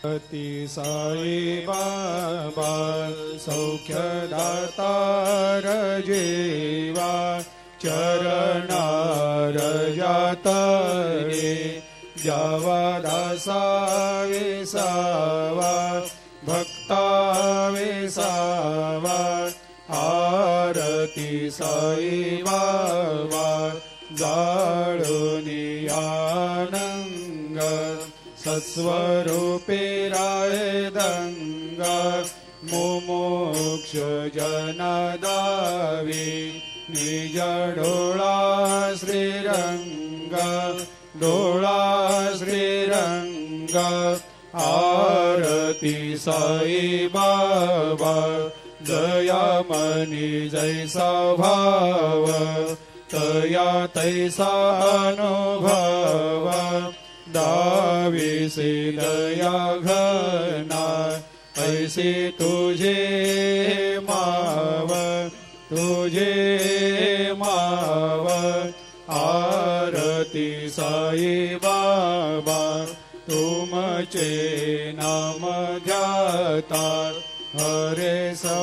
अति साई बाबा सौख्यदातार जेवा चरणार जातरे जावा दासा विसावा भक्ता विसावा आरती साई बाबा जाळुनी आनंग सत्स्वरूपे राय दंग मुमुक्ष जनदावी निज डोळा श्रीरंग डोळा श्रीरंग आरती साई बाबा जया मनी जैसा भाव तया तैसा अनुभव दाविसे दया घना ऐसे तुझे माव आरती साई बाबा तुमचे नाम ध्याता हरे सा